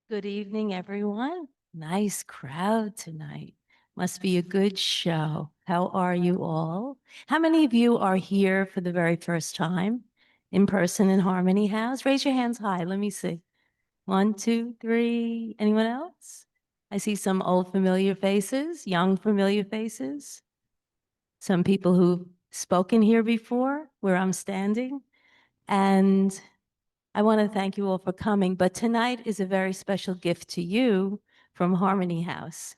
Good evening, everyone. Nice crowd tonight. Must be a good show. How are you all? How many of you are here for the very first time in person in Harmony House? Raise your hands high. Let me see. One, two, three. Anyone else? I see some old familiar faces, young familiar faces. Some people who've spoken here before where I'm standing. And I want to thank you all for coming, but tonight is a very special gift to you from Harmony House.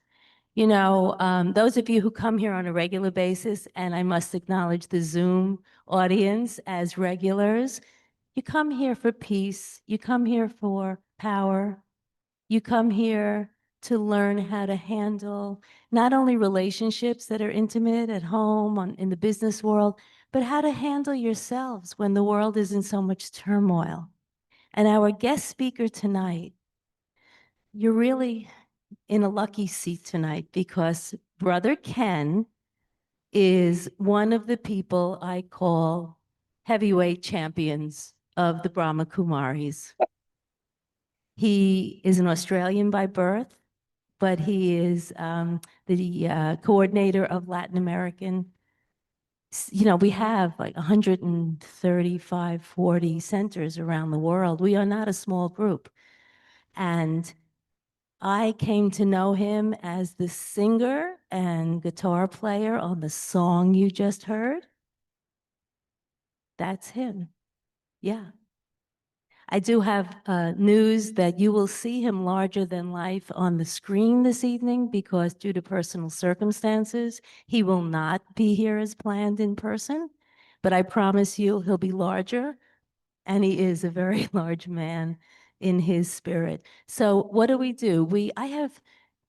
You know, those of you who come here on a regular basis, and I must acknowledge the Zoom audience as regulars, you come here for peace, you come here for power, you come here to learn how to handle not only relationships that are intimate at home, in the business world, but how to handle yourselves when the world is in so much turmoil. And our guest speaker tonight, you're really in a lucky seat tonight because Brother Ken is one of the people I call heavyweight champions of the Brahma Kumaris. He is an Australian by birth, but he is the coordinator of Latin American. You know, we have like 135, 40 centers around the world. We are not a small group. And I came to know him as the singer and guitar player on the song you just heard. That's him. Yeah. I do have news that you will see him larger than life on the screen this evening because due to personal circumstances, he will not be here as planned in person. But I promise you he'll be larger, and he is a very large man in his spirit. So what do? I have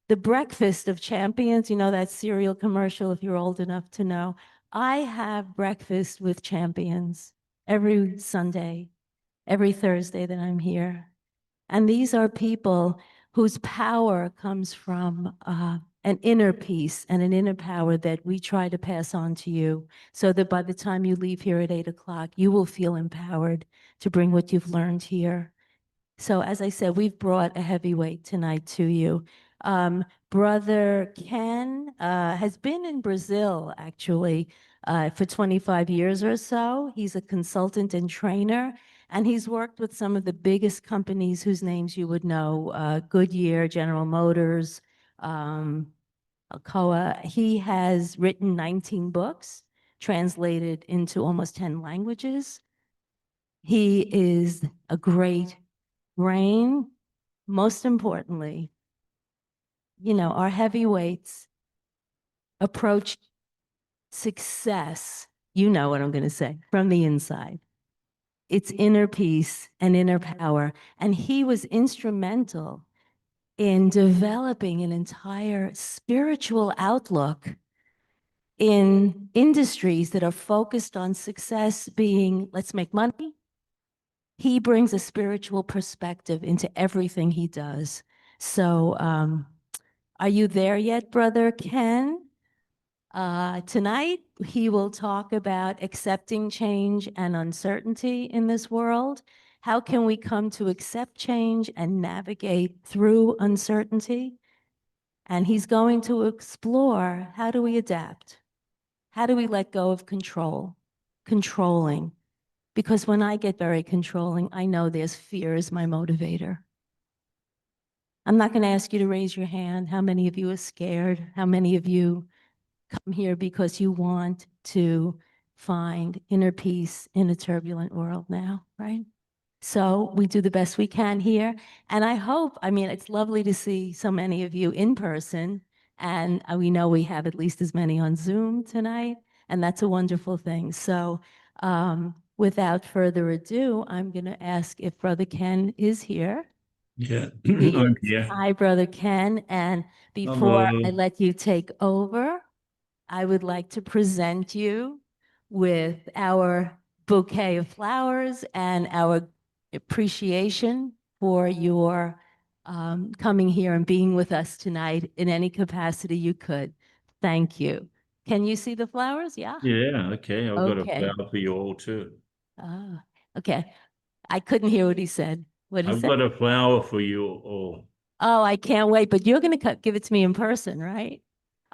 the breakfast of champions, you know, that cereal commercial, if you're old enough to know. I have breakfast with champions every Sunday, every Thursday that I'm here. And these are people whose power comes from an inner peace and an inner power that we try to pass on to you so that by the time you leave here at 8 o'clock, you will feel empowered to bring what you've learned here. So as I said, we've brought a heavyweight tonight to you. Brother Ken has been in Brazil, actually, for 25 years or so. He's a consultant and trainer, and he's worked with some of the biggest companies whose names you would know, Goodyear, General Motors, Alcoa. He has written 19 books, translated into almost 10 languages. He is a great brain. Most importantly, you know, our heavyweights approach success, you know what I'm going to say, from the inside. It's inner peace and inner power. And he was instrumental in developing an entire spiritual outlook in industries that are focused on success being, let's make money. He brings a spiritual perspective into everything he does. So, are you there yet, Brother Ken? Tonight, he will talk about accepting change and uncertainty in this world. How can we come to accept change and navigate through uncertainty? And he's going to explore, how do we adapt? How do we let go of controlling? Because when I get very controlling, I know there's fear as my motivator. I'm not going to ask you to raise your hand. How many of you are scared? How many of you come here because you want to find inner peace in a turbulent world now, right? So we do the best we can here. And I hope, I mean, it's lovely to see so many of you in person. And we know we have at least as many on Zoom tonight. And that's a wonderful thing. So without further ado, I'm going to ask if Brother Ken is here. Yeah, He I'm is. here. Hi, Brother Ken. And before I Hello. let you take over, I would like to present you with our bouquet of flowers and our appreciation for your coming here and being with us tonight in any capacity you could. Thank you. Can you see the flowers? Yeah? Yeah, okay. I've got a Okay. flower for you all too. Ah, okay. I couldn't hear what he said. What did you I've say? got a flower for you all. Oh, I can't wait. But you're going to give it to me in person, right?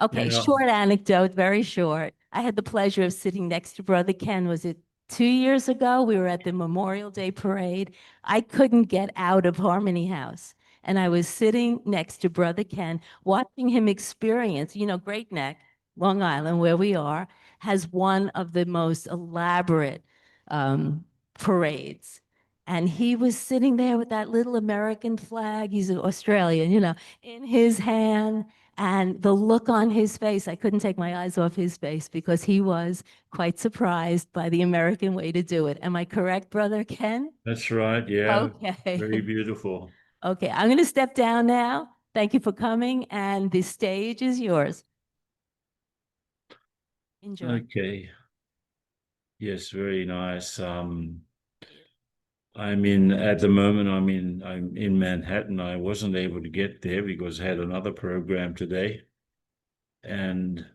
Okay, Yeah, short anecdote, very short. I had the pleasure of sitting next to Brother Ken. Was it 2 years ago? We were at the Memorial Day parade. I couldn't get out of Harmony House. And I was sitting next to Brother Ken, watching him experience, Great Neck, Long Island, where we are, has one of the most elaborate um, parades. And he was sitting there with that little American flag, he's an Australian, in his hand. And the look on his face, I couldn't take my eyes off his face because he was quite surprised by the American way to do it. Am I correct, Brother Ken? that's right. Yeah, Okay. very beautiful. Okay, I'm going to step down now. Thank you for coming, and the stage is yours. Enjoy. Okay. Yes, very nice. Yeah. At the moment, I'm in Manhattan. I wasn't able to get there because I had another program today. And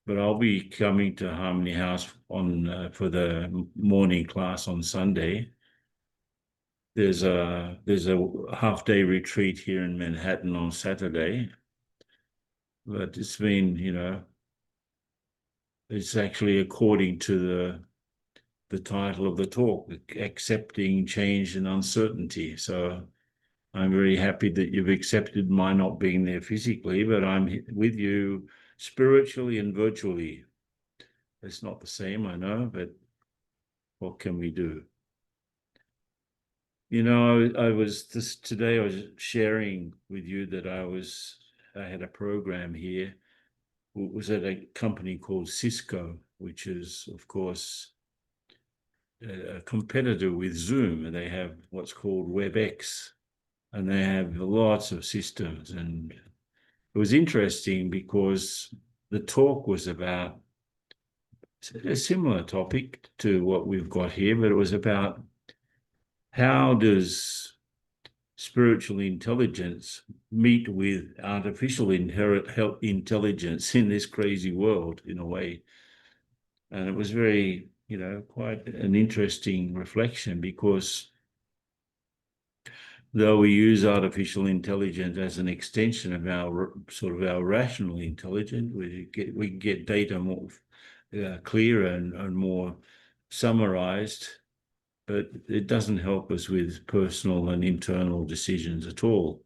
but I'll be coming to Harmony House on for the morning class on Sunday. There's a half day retreat here in Manhattan on Saturday, but it's actually according to the title of the talk, accepting change and uncertainty. So I'm very happy that you've accepted my not being there physically, but I'm with you spiritually and virtually. It's not the same, I know, but what can we do? I was this today. I was sharing with you that I had a program here. It was at a company called Cisco, which is, of course, a competitor with Zoom, and they have what's called WebEx, and they have lots of systems. And it was interesting because the talk was about a similar topic to what we've got here, but it was about how does spiritual intelligence meet with artificial intelligence in this crazy world, in a way. And it was very, quite an interesting reflection because though we use artificial intelligence as an extension of our rational intelligence, we can get data more clearer and more summarized, but it doesn't help us with personal and internal decisions at all.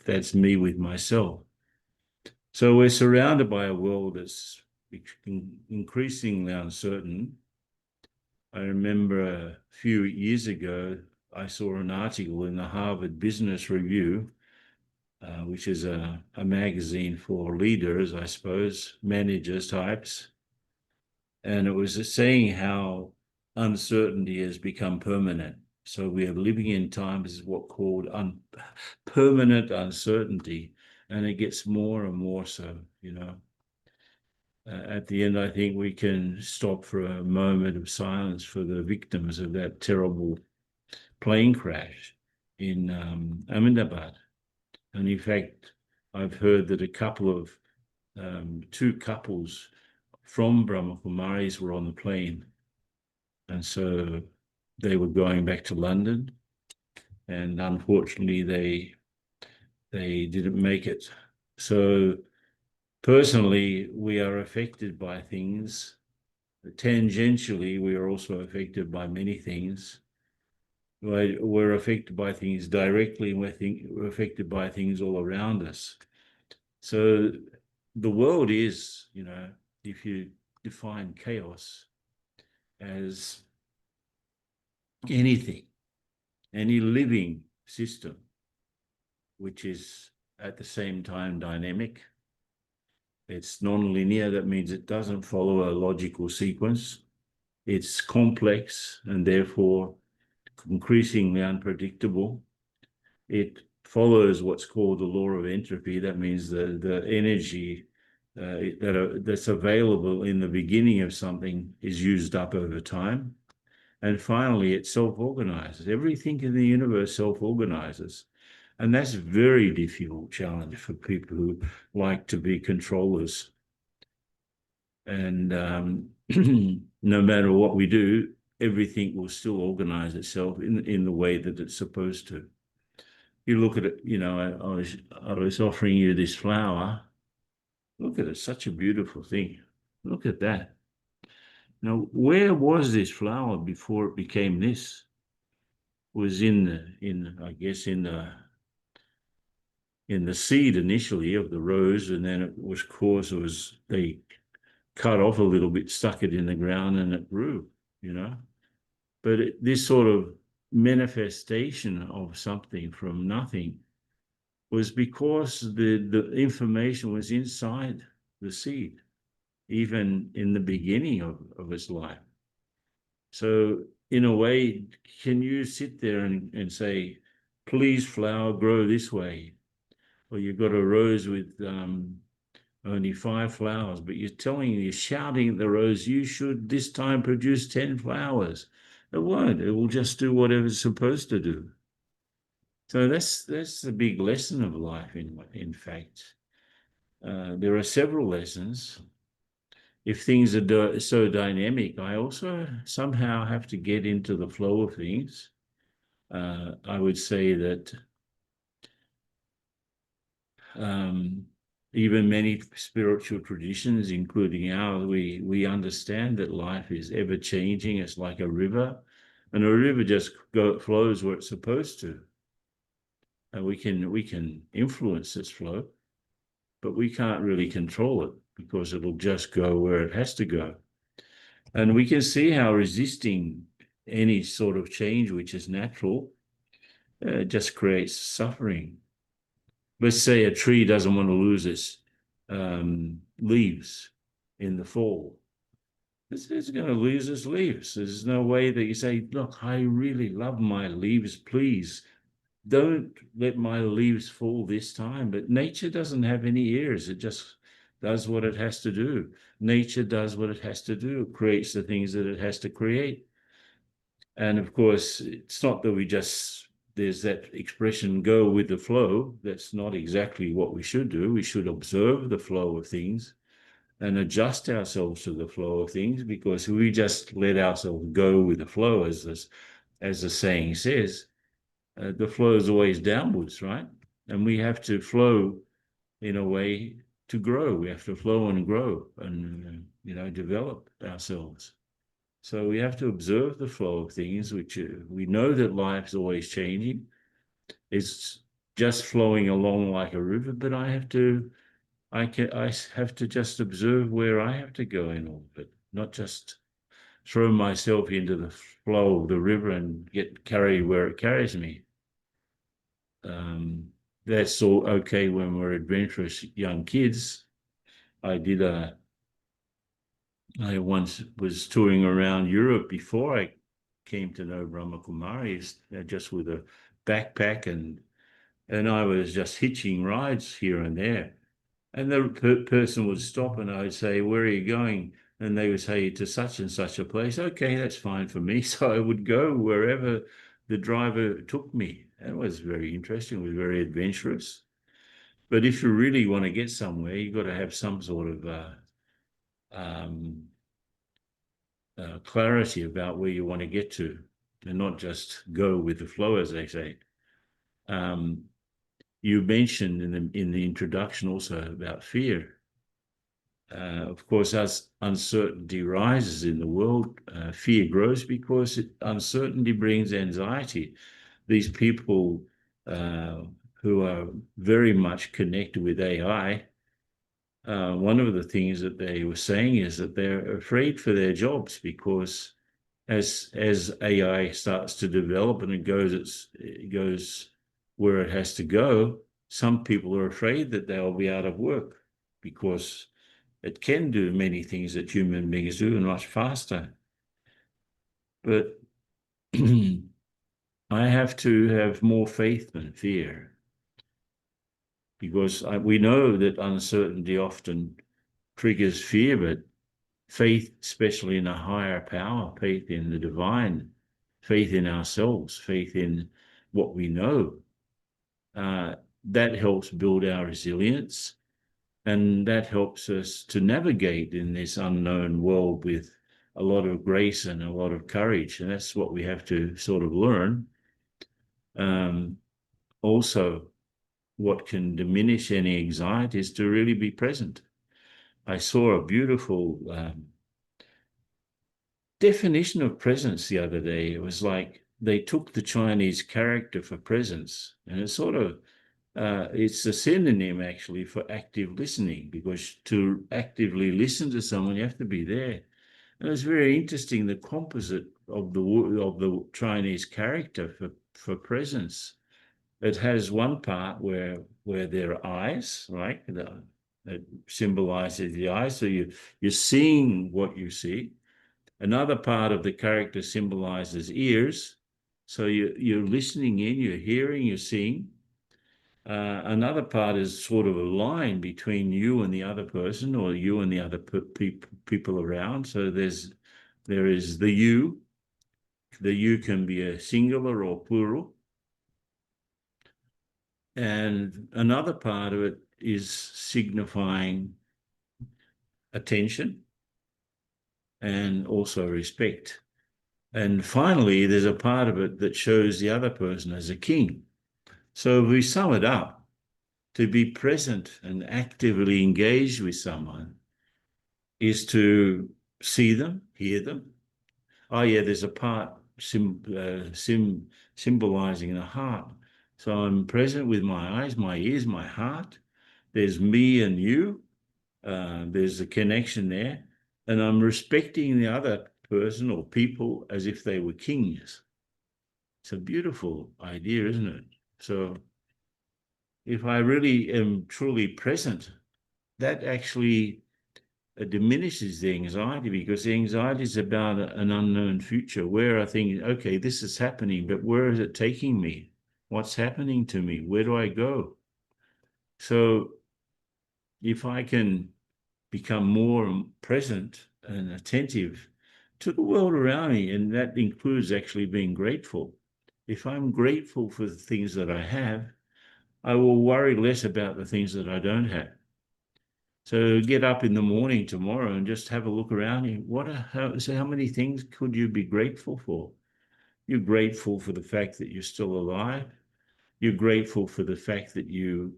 That's me with myself. So we're surrounded by a world that's increasingly uncertain. I remember a few years ago, I saw an article in the Harvard Business Review, which is a magazine for leaders, I suppose, managers types. And it was saying how uncertainty has become permanent. So we are living in times of what called permanent uncertainty, and it gets more and more so. At the end, I think we can stop for a moment of silence for the victims of that terrible plane crash in Ahmedabad. And in fact, I've heard that two couples from Brahma Kumaris were on the plane. And so they were going back to London. And unfortunately, they didn't make it. So personally, we are affected by things. Tangentially, we are also affected by many things. We're affected by things directly, and we're affected by things all around us. So the world is, if you define chaos as anything, any living system, which is at the same time dynamic, it's non-linear. That means it doesn't follow a logical sequence. It's complex and therefore increasingly unpredictable. It follows what's called the law of entropy. That means the energy that's available in the beginning of something is used up over time. And finally, it self-organizes. Everything in the universe self-organizes. And that's a very difficult challenge for people who like to be controllers. And no matter what we do, everything will still organize itself in the way that it's supposed to. You look at it, you know, I was offering you this flower. Look at it, such a beautiful thing. Look at that. Now, where was this flower before it became this? It was I guess in the seed initially of the rose, and then it was, of course, they cut off a little bit, stuck it in the ground, and it grew, you know. But this sort of manifestation of something from nothing was because the information was inside the seed, even in the beginning of its life. So in a way, can you sit there and say, please, flower, grow this way? Or you've got a rose with only 5 flowers, but you're shouting at the rose, you should this time produce 10 flowers. It won't. It will just do whatever it's supposed to do. So that's the big lesson of life, in fact. There are several lessons. If things are so dynamic, I also somehow have to get into the flow of things. I would say that even many spiritual traditions, including ours, we understand that life is ever changing. It's like a river, and a river just flows where it's supposed to. And we can influence its flow, but we can't really control it because it'll just go where it has to go. And we can see how resisting any sort of change which is natural just creates suffering. Let's say a tree doesn't want to lose its leaves in the fall. It's going to lose its leaves. There's no way that you say, look, I really love my leaves, please don't let my leaves fall this time. But nature doesn't have any ears. It just does what it has to do. Nature does what it has to do. It creates the things that it has to create. And of course, it's not that there's that expression, go with the flow. That's not exactly what we should do. We should observe the flow of things and adjust ourselves to the flow of things, because we just let ourselves go with the flow, as the saying says, the flow is always downwards, right? And we have to flow in a way to grow. We have to flow and grow and, develop ourselves. So we have to observe the flow of things, which we know that life's always changing. It's just flowing along like a river, but I have to just observe where I have to go in all of it, not just throw myself into the flow of the river and get carried where it carries me. That's all okay when we're adventurous young kids. I once was touring around Europe before I came to know Brahma Kumaris, just with a backpack, and I was just hitching rides here and there. And the person would stop and I would say, where are you going? And they would say, to such and such a place. Okay, that's fine for me. So I would go wherever the driver took me. And it was very interesting. It was very adventurous. But if you really want to get somewhere, you've got to have some sort of clarity about where you want to get to, and not just go with the flow, as they say. You mentioned in the introduction also about fear. Of course, as uncertainty rises in the world, fear grows because uncertainty brings anxiety. These people who are very much connected with AI, one of the things that they were saying is that they're afraid for their jobs, because as AI starts to develop and it goes where it has to go, some people are afraid that they'll be out of work because it can do many things that human beings do and much faster. But I have to have more faith than fear, because we know that uncertainty often triggers fear, but faith, especially in a higher power, faith in the divine, faith in ourselves, faith in what we know, that helps build our resilience, and that helps us to navigate in this unknown world with a lot of grace and a lot of courage. And that's what we have to sort of learn. Also, what can diminish any anxiety is to really be present. I saw a beautiful definition of presence the other day. It was like they took the Chinese character for presence, and it's sort of it's a synonym actually for active listening, because to actively listen to someone, you have to be there. And it's very interesting, the composite of the Chinese character for presence. It has one part where there are eyes, right? It symbolizes the eyes. So you're seeing what you see. Another part of the character symbolizes ears. So you're listening in, you're hearing, you're seeing. Another part is sort of a line between you and the other person, or you and the other people around. So there is the you. The you can be a singular or plural. And another part of it is signifying attention and also respect. And finally, there's a part of it that shows the other person as a king. So if we sum it up, to be present and actively engaged with someone is to see them, hear them. Oh yeah, there's a part symbolizing the heart. So I'm present with my eyes, my ears, my heart. There's me and you. There's a connection there. And I'm respecting the other person or people as if they were kings. It's a beautiful idea, isn't it? So if I really am truly present, that actually diminishes the anxiety, because the anxiety is about an unknown future where I think, okay, this is happening, but where is it taking me? What's happening to me? Where do I go? So if I can become more present and attentive to the world around me, and that includes actually being grateful. If I'm grateful for the things that I have, I will worry less about the things that I don't have. So get up in the morning tomorrow and just have a look around you. How many things could you be grateful for? You're grateful for the fact that you're still alive. You're grateful for the fact that you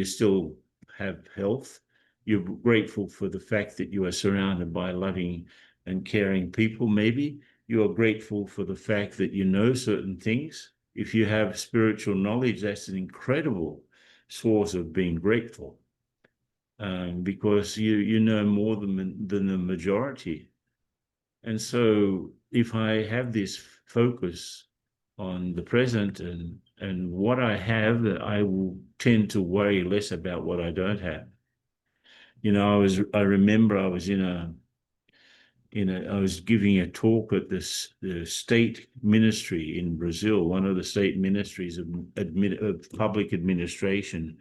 still have health. You're grateful for the fact that you are surrounded by loving and caring people. Maybe you are grateful for the fact that you know certain things. If you have spiritual knowledge, that's an incredible source of being grateful, because you know more than the majority. And so if I have this focus on the present and what I have, I will tend to worry less about what I don't have. You know, I remember I was I was giving a talk at the state ministry in Brazil, one of the state ministries of public administration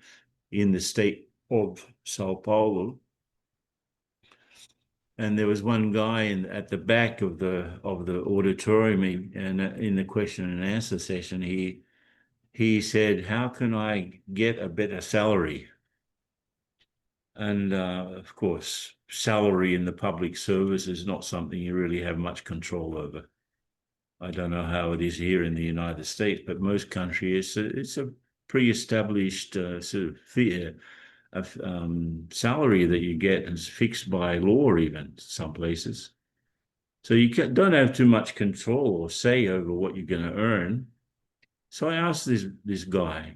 in the state of Sao Paulo. And there was one guy at the back of the auditorium, and in the question and answer session, he said, "How can I get a better salary?" And of course, salary in the public service is not something you really have much control over. I don't know how it is here in the United States, but most countries, it's a pre-established sort of fear of salary that you get, and it's fixed by law even some places. So you don't have too much control or say over what you're going to earn. So I asked this guy,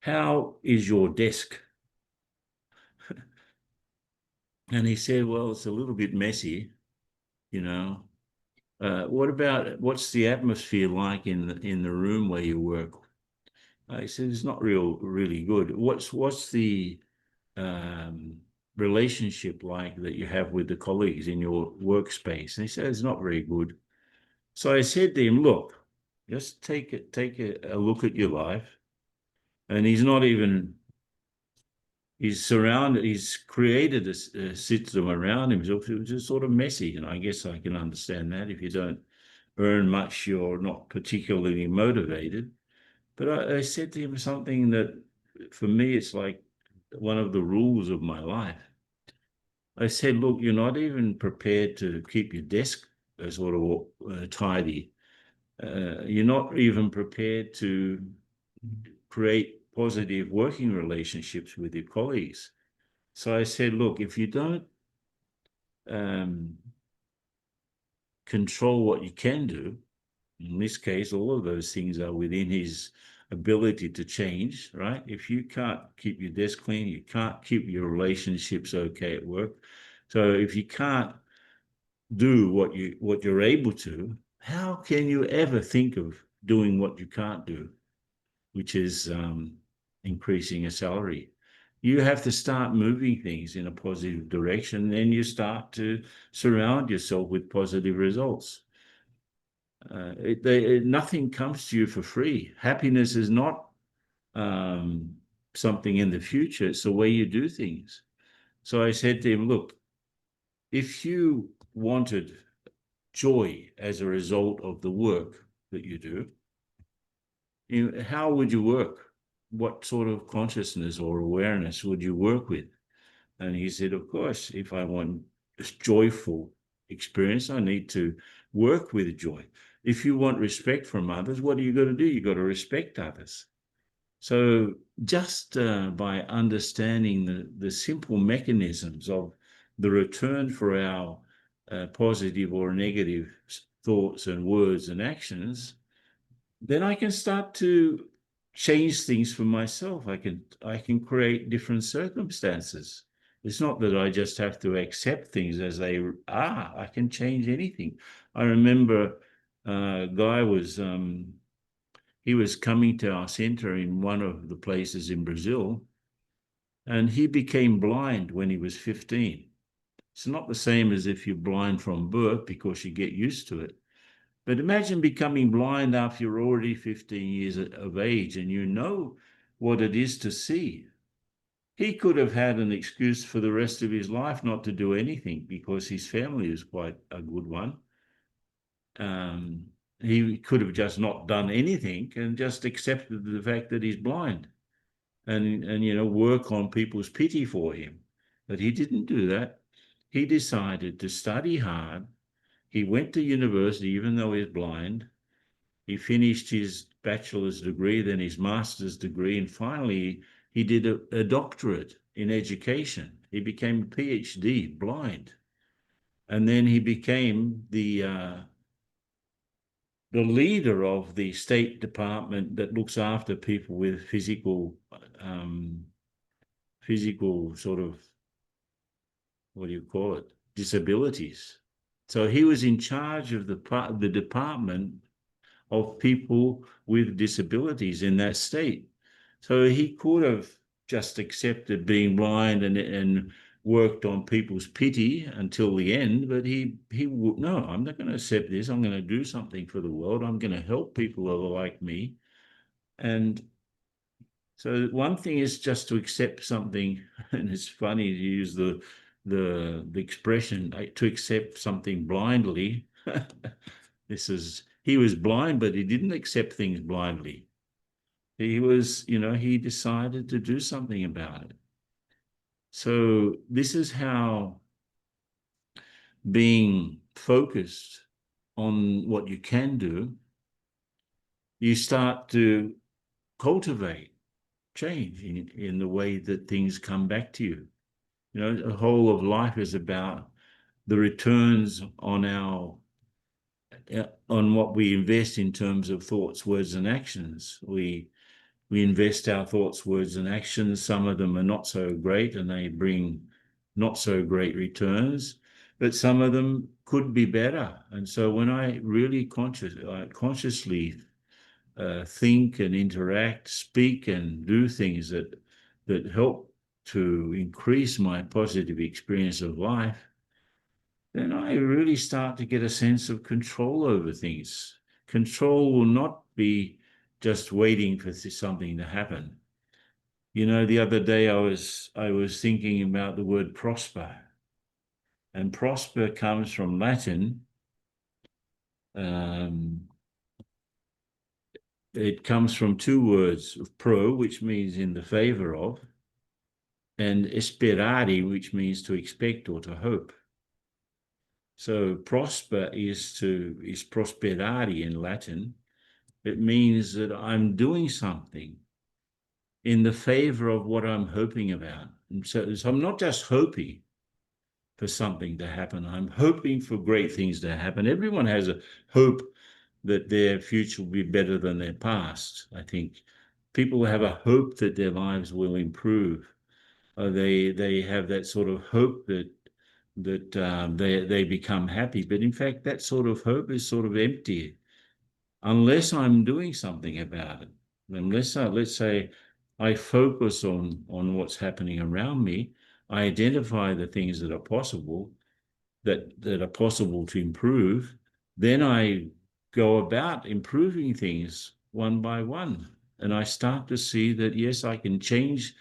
how is your desk? And he said, well, it's a little bit messy, you know. What's the atmosphere like in the room where you work? He said, it's not really good. What's the relationship like that you have with the colleagues in your workspace? And he said, it's not very good. So I said to him, look, just take a look at your life. And he's created a system around himself which is sort of messy. And I guess I can understand that. If you don't earn much, you're not particularly motivated. But I said to him something that for me, it's like one of the rules of my life. I said, look, you're not even prepared to keep your desk sort of tidy. You're not even prepared to create positive working relationships with your colleagues. So I said, look, if you don't control what you can do, in this case, all of those things are within his ability to change, right? If you can't keep your desk clean, you can't keep your relationships okay at work. So if you can't do what you're able to, how can you ever think of doing what you can't do, which is increasing a salary? You have to start moving things in a positive direction, then you start to surround yourself with positive results. Nothing comes to you for free. Happiness is not something in the future. It's the way you do things. So I said to him, look, if you wanted joy as a result of the work that you do, how would you work? What sort of consciousness or awareness would you work with? And he said, of course, if I want this joyful experience, I need to work with joy. If you want respect from others, what are you going to do? You got to respect others. So just by understanding the simple mechanisms of the return for our positive or negative thoughts and words and actions, then I can start to change things for myself. I can create different circumstances. It's not that I just have to accept things as they are. I can change anything. I remember a guy was he was coming to our center in one of the places in Brazil, and he became blind when he was 15. It's not the same as if you're blind from birth because you get used to it. But imagine becoming blind after you're already 15 years of age and you know what it is to see. He could have had an excuse for the rest of his life not to do anything because his family is quite a good one. He could have just not done anything and just accepted the fact that he's blind and work on people's pity for him. But he didn't do that. He decided to study hard. He went to university even though he's blind. He finished his bachelor's degree, then his master's degree, and finally he did a doctorate in education. He became a PhD, blind. And then he became the leader of the State Department that looks after people with physical sort of, what do you call it, disabilities. So he was in charge of the department of people with disabilities in that state. So he could have just accepted being blind and worked on people's pity until the end, but he would, no, I'm not going to accept this. I'm going to do something for the world. I'm going to help people who are like me. And so one thing is just to accept something, and it's funny to use the expression to accept something blindly. He was blind, but he didn't accept things blindly. He decided to do something about it. So this is how being focused on what you can do, you start to cultivate change in the way that things come back to you. The whole of life is about the returns on what we invest in terms of thoughts, words, and actions. We invest our thoughts, words, and actions. Some of them are not so great and they bring not so great returns, but some of them could be better. And so when I really consciously think and interact, speak and do things that help to increase my positive experience of life, then I really start to get a sense of control over things. Control will not be just waiting for something to happen. The other day I was thinking about the word prosper, and prosper comes from Latin. It comes from two words, pro, which means in the favor of, and esperare, which means to expect or to hope. So prosper is prosperare in Latin. It means that I'm doing something in the favor of what I'm hoping about. And so I'm not just hoping for something to happen. I'm hoping for great things to happen. Everyone has a hope that their future will be better than their past. I think people have a hope that their lives will improve. They have that sort of hope that they become happy. But in fact, that sort of hope is sort of empty unless I'm doing something about it. Unless let's say I focus on what's happening around me, I identify the things that are possible, that are possible to improve, then I go about improving things one by one. And I start to see that, yes, I can change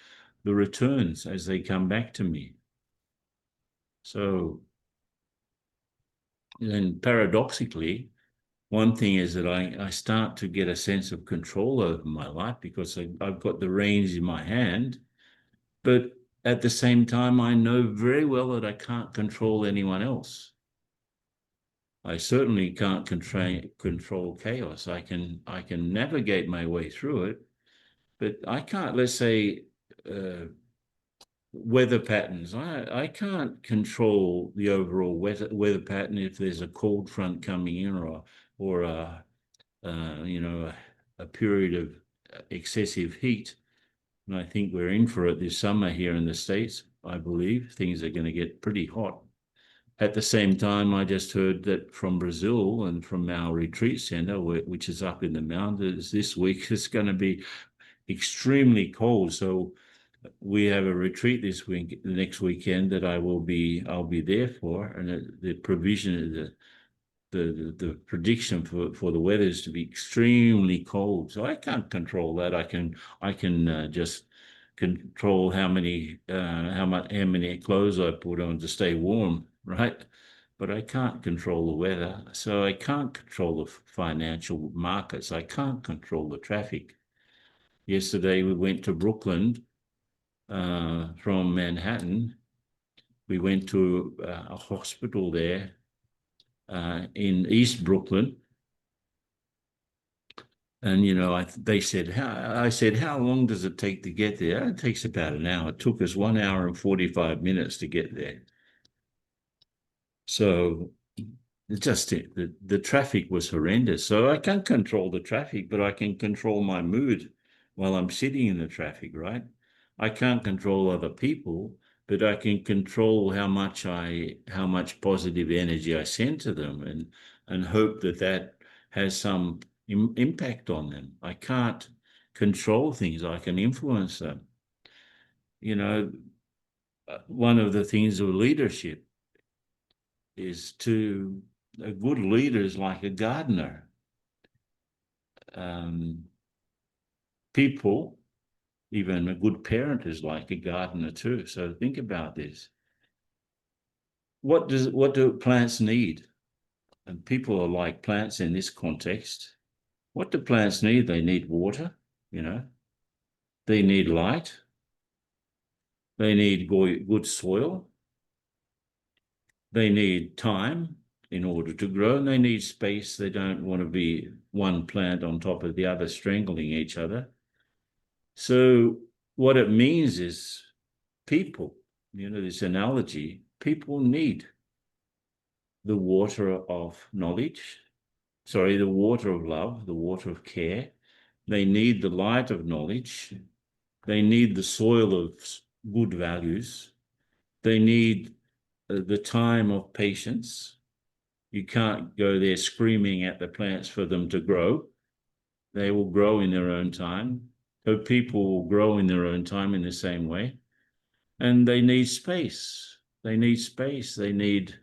the returns as they come back to me. So then paradoxically, one thing is that I start to get a sense of control over my life because I've got the reins in my hand. But at the same time, I know very well that I can't control anyone else. I certainly can't control chaos. I can navigate my way through it, but I can't, let's say, weather patterns. I can't control the overall weather pattern if there's a cold front coming in or a period of excessive heat. And I think we're in for it this summer here in the States. I believe things are going to get pretty hot. At the same time, I just heard that from Brazil and from our retreat center, which is up in the mountains this week, it's going to be extremely cold. So we have a retreat this week, the next weekend that I'll be there for, and the provision, the prediction for the weather is to be extremely cold. So I can't control that. I can just control how many clothes I put on to stay warm, right? But I can't control the weather. So I can't control the financial markets. I can't control the traffic. Yesterday we went to Brooklyn from Manhattan. We went to a hospital there in East Brooklyn. And, they said, I said, how long does it take to get there? It takes about an hour. It took us 1 hour and 45 minutes to get there. So the traffic was horrendous. So I can't control the traffic, but I can control my mood while I'm sitting in the traffic, right? I can't control other people, but I can control how much positive energy I send to them and hope that has some impact on them. I can't control things. I can influence them. One of the things of leadership is a good leader is like a gardener. People, even a good parent is like a gardener too. So think about this. What do plants need? And people are like plants in this context. What do plants need? They need water, They need light. They need good soil. They need time in order to grow, and they need space. They don't want to be one plant on top of the other, strangling each other. So what it means is people, this analogy, people need the water of knowledge, the water of love, the water of care. They need the light of knowledge. They need the soil of good values. They need the time of patience. You can't go there screaming at the plants for them to grow. They will grow in their own time. So people will grow in their own time in the same way. And they need space. They need space. They need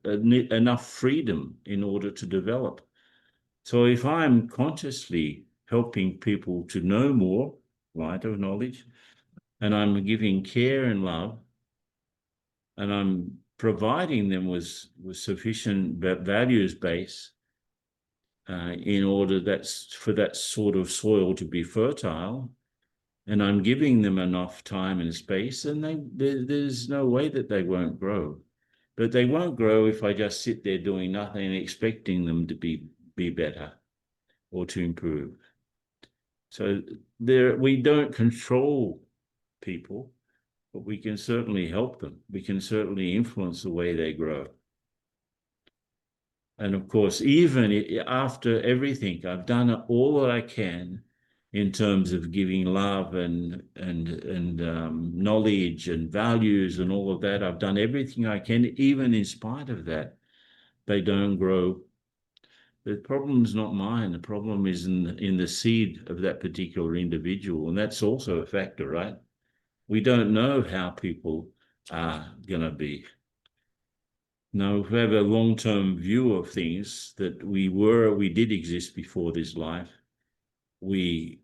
enough freedom in order to develop. So if I'm consciously helping people to know more, light of knowledge, and I'm giving care and love, and I'm providing them with sufficient values base in order for that sort of soil to be fertile, and I'm giving them enough time and space, and there's no way that they won't grow. But they won't grow if I just sit there doing nothing and expecting them to be better or to improve. So we don't control people, but we can certainly help them. We can certainly influence the way they grow. And of course, even after everything, I've done all that I can in terms of giving love and knowledge and values and all of that. I've done everything I can. Even in spite of that, they don't grow. The problem's not mine. The problem is in the seed of that particular individual, and that's also a factor, right? We don't know how people are going to be. Now, if we have a long-term view of things, that we did exist before this life, we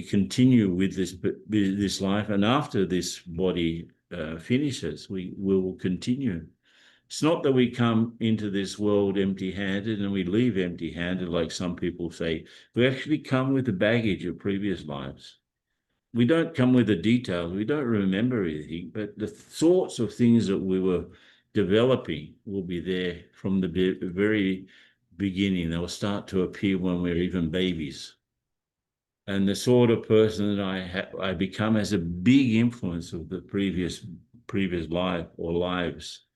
continue with this life, and after this body finishes, we will continue. It's not that we come into this world empty-handed and we leave empty-handed, like some people say. We actually come with the baggage of previous lives. We don't come with the details. We don't remember anything, but the sorts of things that we were developing will be there from the very beginning. They'll start to appear when we're even babies. And the sort of person that I become has a big influence of the previous life or lives.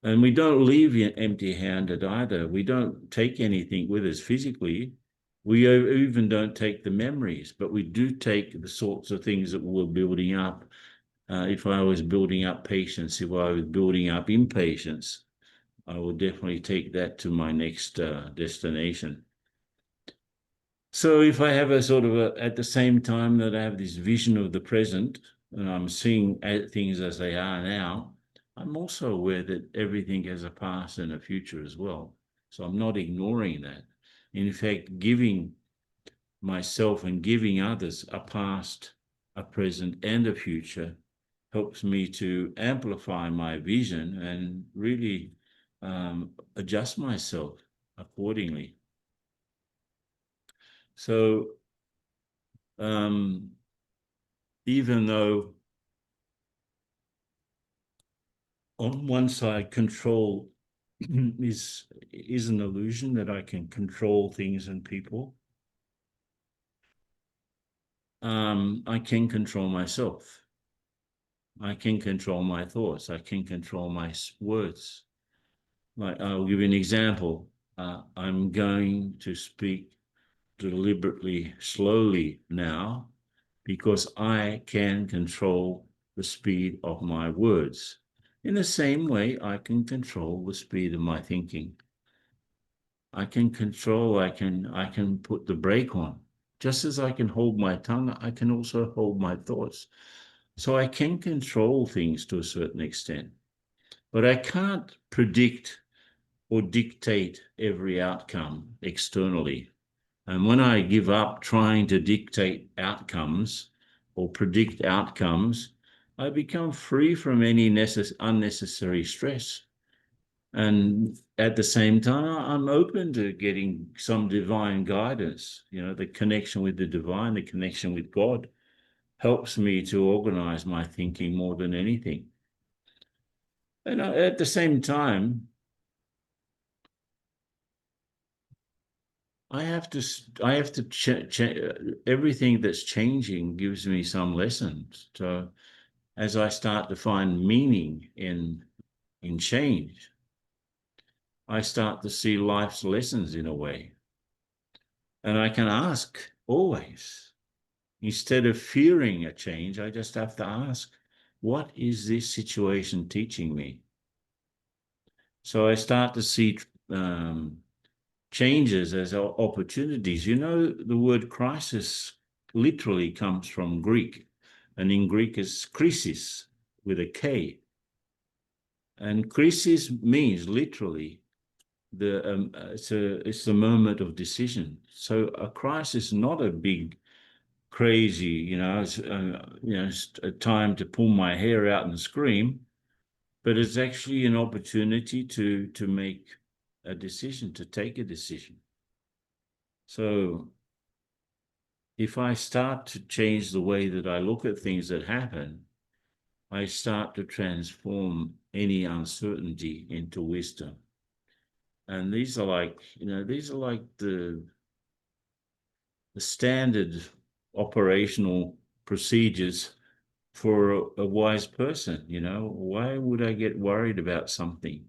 And we don't leave empty-handed either. We don't take anything with us physically. We even don't take the memories, but we do take the sorts of things that we're building up. If I was building up patience, if I was building up impatience, I will definitely take that to my next destination. So if I have a sort of at the same time that I have this vision of the present, and I'm seeing things as they are now, I'm also aware that everything has a past and a future as well. So I'm not ignoring that. In fact, giving myself and giving others a past, a present, and a future helps me to amplify my vision and really adjust myself accordingly. So even though on one side control is an illusion that I can control things and people, I can control myself. I can control my thoughts. I can control my words. Like, I'll give you an example. I'm going to speak deliberately slowly now because I can control the speed of my words. In the same way, I can control the speed of my thinking. I can control, I can put the brake on. Just as I can hold my tongue, I can also hold my thoughts. So I can control things to a certain extent, but I can't predict or dictate every outcome externally. And when I give up trying to dictate outcomes or predict outcomes, I become free from any unnecessary stress. And at the same time, I'm open to getting some divine guidance. You know, the connection with the divine, the connection with God helps me to organize my thinking more than anything. And at the same time, I have to everything that's changing gives me some lessons. So as I start to find meaning in change, I start to see life's lessons in a way. And I can ask always, instead of fearing a change, I just have to ask, what is this situation teaching me? So I start to see changes as opportunities. You know, the word crisis literally comes from Greek, and in Greek is krisis with a K. And crisis means literally it's the moment of decision. So a crisis is not a big, crazy, it's a time to pull my hair out and scream, but it's actually an opportunity to make a decision, to take a decision. So if I start to change the way that I look at things that happen, I start to transform any uncertainty into wisdom. And these are like, these are like the standard operational procedures for a wise person. Why would I get worried about something?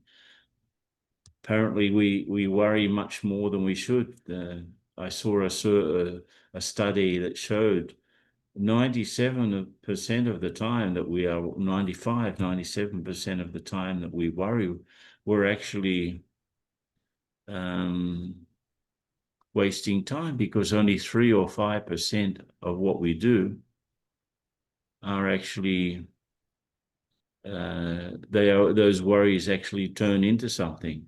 Apparently, we worry much more than we should. I saw a study that showed 97% of the time that we are 97% of the time that we worry, we're actually wasting time, because only 3 or 5% of what we do are actually those worries actually turn into something.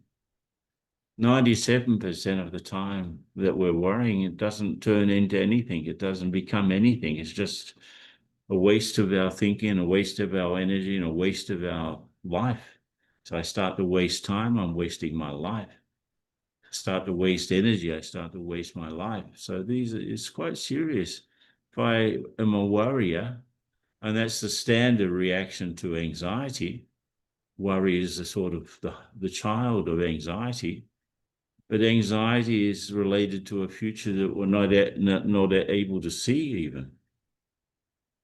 97% of the time that we're worrying, it doesn't turn into anything. It doesn't become anything. It's just a waste of our thinking, a waste of our energy, and a waste of our life. So I start to waste time, I'm wasting my life. I start to waste energy, I start to waste my life. So it's quite serious. If I am a worrier, and that's the standard reaction to anxiety. Worry is the sort of the child of anxiety. But anxiety is related to a future that we're not able to see even.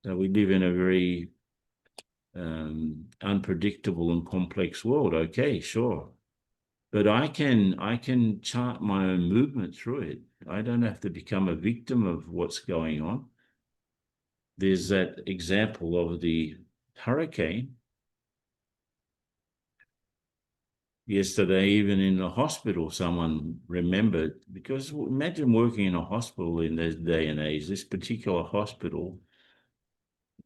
So we live in a very unpredictable and complex world. Okay, sure. But I can chart my own movement through it. I don't have to become a victim of what's going on. There's that example of the hurricane. Yesterday, even in the hospital, someone remembered, because imagine working in a hospital in this day and age, this particular hospital,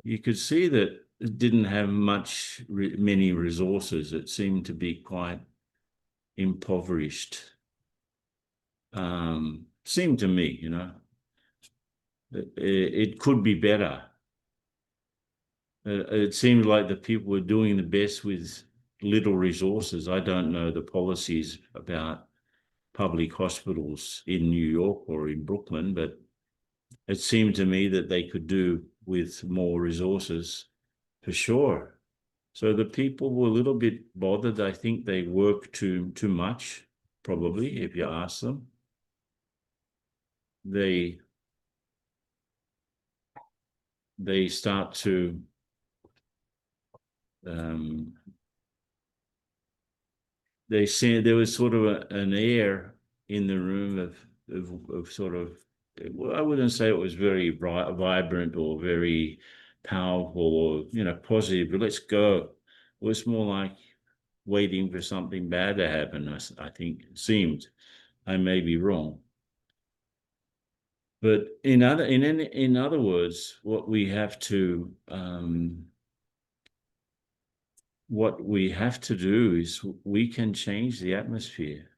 you could see that it didn't have many resources. It seemed to be quite impoverished. Seemed to me, it could be better. It seemed like the people were doing the best with little resources. I don't know the policies about public hospitals in New York or in Brooklyn, but it seemed to me that they could do with more resources for sure. So the people were a little bit bothered. I think they work too much, probably, if you ask them. They start to they said there was sort of an air in the room of sort of, well, I wouldn't say it was very vibrant or very powerful or positive, but let's go. It was more like waiting for something bad to happen. I think it seemed. I may be wrong. But in other words, what we have to do is we can change the atmosphere.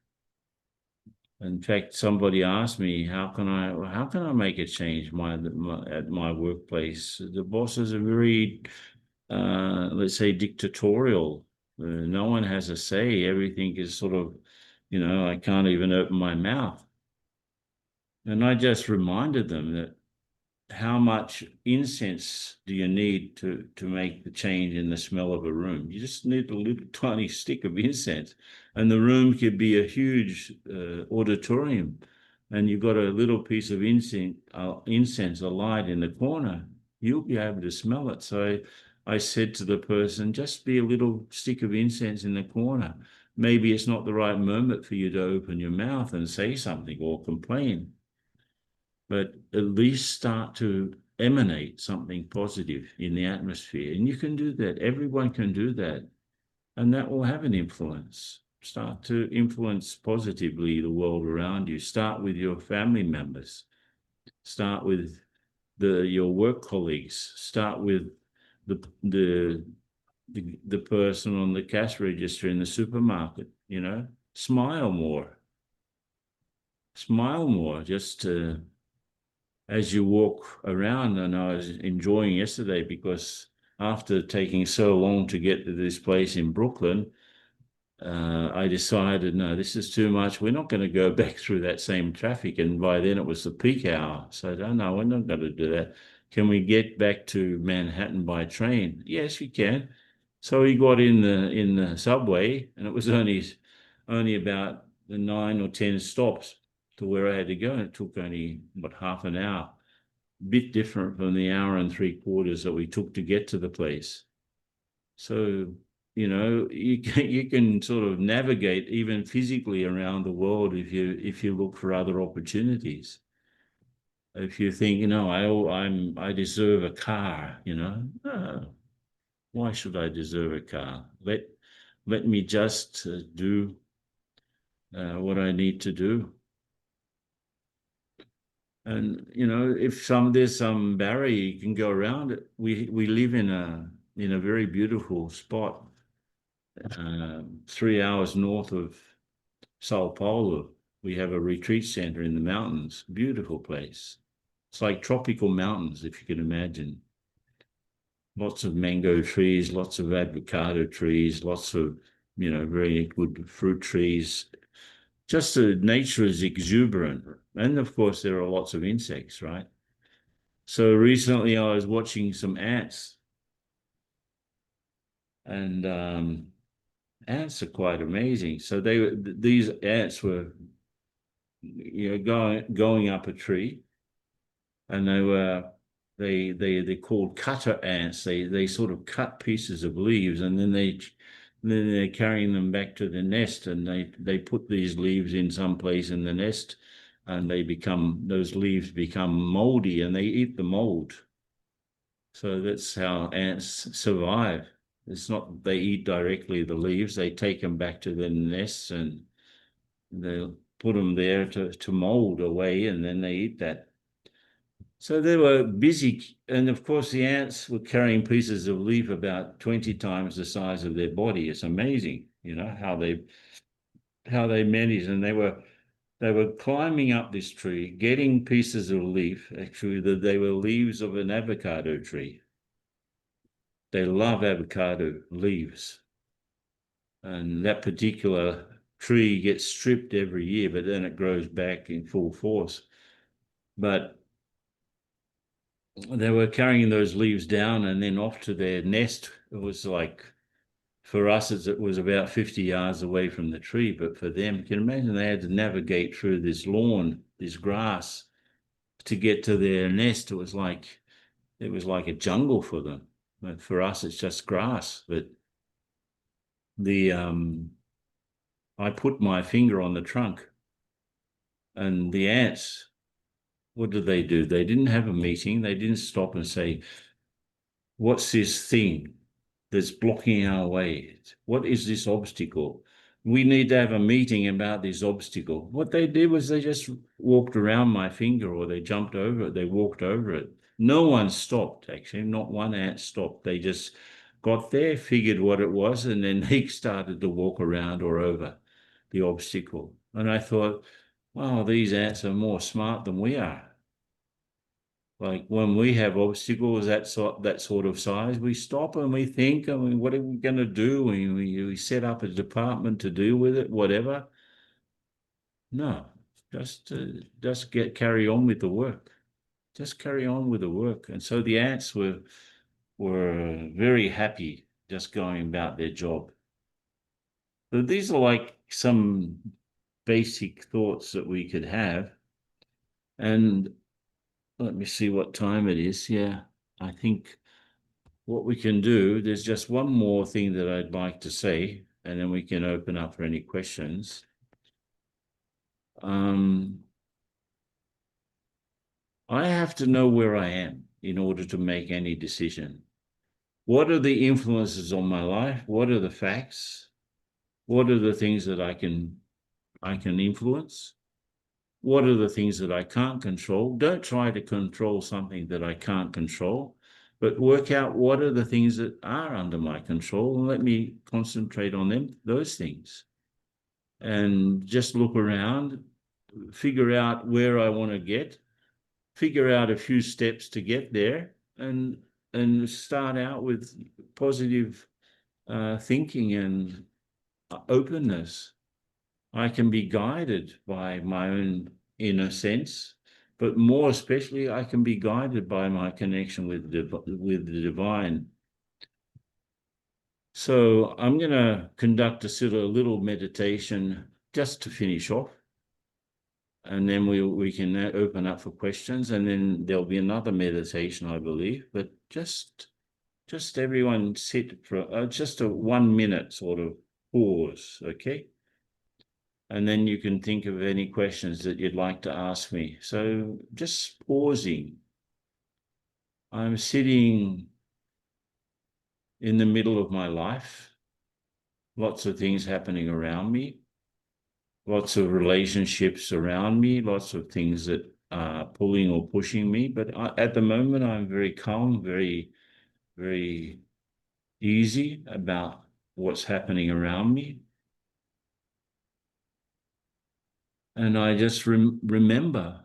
In fact, somebody asked me, how can I make a change at my workplace? The bosses are very, let's say, dictatorial. No one has a say. Everything is sort of, I can't even open my mouth. And I just reminded them that how much incense do you need to make the change in the smell of a room? You just need a little tiny stick of incense, and the room could be a huge auditorium, and you've got a little piece of incense alight in the corner. You'll be able to smell it. So I said to the person, just be a little stick of incense in the corner. Maybe it's not the right moment for you to open your mouth and say something or complain, but at least start to emanate something positive in the atmosphere. And you can do that. Everyone can do that. And that will have an influence. Start to influence positively the world around you. Start with your family members. Start with your work colleagues. Start with the person on the cash register in the supermarket. Smile more. Smile more. Just as you walk around. And I was enjoying yesterday because after taking so long to get to this place in Brooklyn, I decided, no, this is too much. We're not going to go back through that same traffic. And by then it was the peak hour. So I don't know, we're not going to do that. Can we get back to Manhattan by train? Yes, you can. So we got in the subway, and it was only about the 9 or 10 stops to where I had to go. And it took only about half an hour. Bit different from the hour and 3/4 that we took to get to the place. So, you can sort of navigate even physically around the world if you look for other opportunities. If you think, I deserve a car, no, why should I deserve a car? Let me just do what I need to do. And if there's some barrier, you can go around it. We live in a very beautiful spot, 3 hours north of Sao Paulo. We have a retreat center in the mountains. Beautiful place. It's like tropical mountains, if you can imagine. Lots of mango trees, lots of avocado trees, lots of very good fruit trees. Just the nature is exuberant. And of course, there are lots of insects, right? So recently I was watching some ants, and ants are quite amazing. So these ants were going up a tree, and they're called cutter ants. They sort of cut pieces of leaves, and then they're carrying them back to the nest, and they put these leaves in some place in the nest, and those leaves become moldy, and they eat the mold. So that's how ants survive. It's not they eat directly the leaves, they take them back to the nests, and they'll put them there to mold away, and then they eat that. So they were busy, and of course the ants were carrying pieces of leaf about 20 times the size of their body. It's amazing, how they managed, and they were climbing up this tree, getting pieces of leaf. Actually, they were leaves of an avocado tree. They love avocado leaves, and that particular tree gets stripped every year, but then it grows back in full force. But they were carrying those leaves down and then off to their nest. It was like, for us, it was about 50 yards away from the tree, but for them, you can imagine they had to navigate through this lawn, this grass, to get to their nest. It was like a jungle for them. But for us, it's just grass. But I put my finger on the trunk, and the ants, what did they do? They didn't have a meeting. They didn't stop and say, what's this thing that's blocking our way? What is this obstacle? We need to have a meeting about this obstacle. What they did was they just walked around my finger, or they jumped over it. They walked over it. No one stopped, actually. Not one ant stopped. They just got there, figured what it was, and then they started to walk around or over the obstacle. And I thought, wow, these ants are more smart than we are. Like when we have obstacles that sort of size, we stop and we think, I mean, what are we going to do? We set up a department to deal with it, whatever. No, just carry on with the work. Just carry on with the work. And so the ants were very happy just going about their job. So these are like some basic thoughts that we could have. And let me see what time it is. Yeah, I think what we can do, there's just one more thing that I'd like to say, and then we can open up for any questions. I have to know where I am in order to make any decision. What are the influences on my life? What are the facts? What are the things that I can influence? What are the things that I can't control? Don't try to control something that I can't control, but work out what are the things that are under my control, and let me concentrate on those things. And just look around, figure out where I want to get, figure out a few steps to get there, and start out with positive thinking, openness. I can be guided by my own inner sense, but more especially, I can be guided by my connection with the divine. So I'm going to conduct a sort of little meditation just to finish off. And then we can open up for questions, and then there'll be another meditation, I believe. But just everyone sit for just a 1 minute sort of pause, okay? And then you can think of any questions that you'd like to ask me. So just pausing. I'm sitting in the middle of my life, lots of things happening around me, lots of relationships around me, lots of things that are pulling or pushing me. But at the moment, I'm very calm, very, very easy about what's happening around me. And I just remember